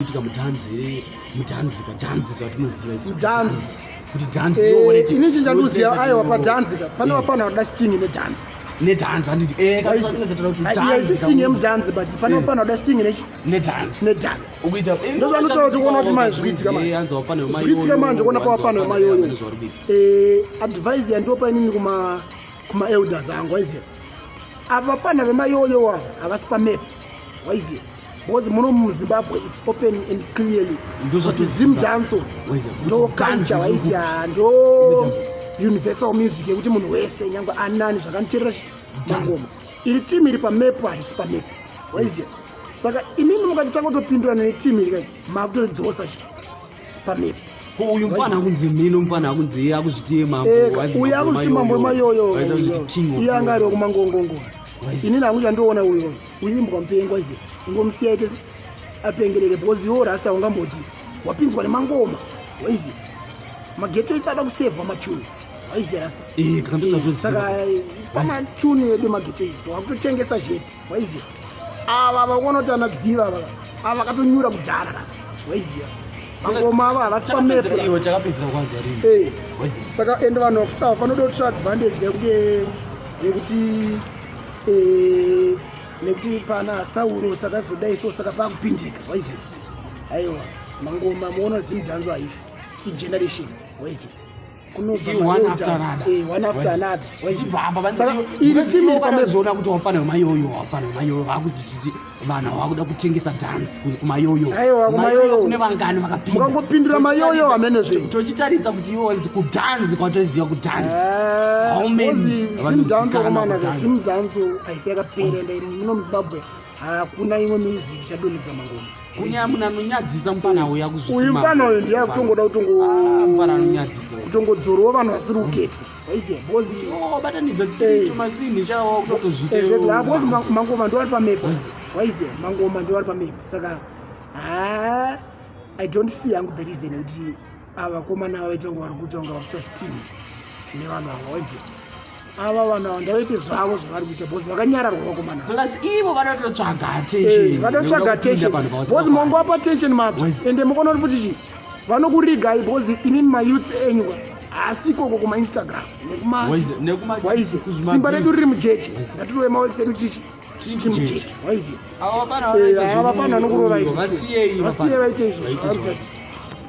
kuitika mudhanzi zvatinoziva mudhanzi kuti dhanzi ini chinjanduziya aiwa padhanzi pane vafana vada sting nedhanzi handiti sting yemudhanzi but pane vafana vada sting nedhanzi ndozvanotaura kuti kuona kuti mai zvikuitika manje kuona pavafana vemayoyo advise yandipa inini kumaelders angu waiziva ava vafana vemayoyo ava havasi pamepo waiziva because muno muzimbabwe it's open and clearly kuti zimdanso ndo culture waiziva ndo universal music yekuti munhu wese nyangwe anani zvakaniterera mangoma iri timu iri pamepo harisi pamepo waiziva saka inini mukatitanga kutopindurana netimu iri kai makutodzosa pamepo uyu mufana akunzi mino mufana akunzi akuzviti mambo uyu akuzviti mambo emayoyo iye anga ari wekumangongongo inini hangu chandoona uyu uyimbwa mupengo waiziva ingomusiya ite apengerere because iwo rasta ungamboti wapinzwa nemangoma waiziva mageto itsada kusevha machuni waiziva rasta saka pamachuni edu mageto idzo wakutotengesa zveti waiziva ava vakuona kuti anadziva ava vakatonyura kudhara waiziva mangoma ava havasi pamepo saka ende vanhu vakutava vanoda kutora advantage yekuti nekuti pana sauro saka zodaiso saka pakupindika waiziva aiwa mangoma muona zimudhanzo haifi igeneration waiziva one after another saka iri timu pamezona kuti wafana wemayoyo vakuti vanhu vakuda kutengesa dhansi kumayoyo aiwa kumayoyo kune vangani vakapinda mukangopindura mayoyo hamene zvinhu tochitarisa kuti iwo kudhansi kwatoziva kudhansi zimudhanzo haifi yakapera ende muno muzimbabwe hakuna imwe mizi ichadonedza mangoma kunyamuna anonyadzisa mufana uya uyu mufana uyu ndiye kutongoda kutongodzorowa vanhu vasiri kuketwa waiziva because mangoma ndo ari pamepo waiziva mangoma ndo ari pamepo saka I don't see hangu the reason kuti avakomana vaita ngo vari kuita kunga vakuita steam nevanhu ava waiziva ava vanhu ava ndavaite zvavo zvavari kuita because vakanyararwa vakomana plus ivo vanototsvaga vanotsvaga attention because mangowapa attention mato ende mukaona kuti kuti vanokurigai because inini mayouth enyuka hasikoko kumainstagram nekumawaizve simba redu riri mujeje ngatirove mawethi edu tichimujeje waiziva ava vanhu vanokurova vasiye vaite izvo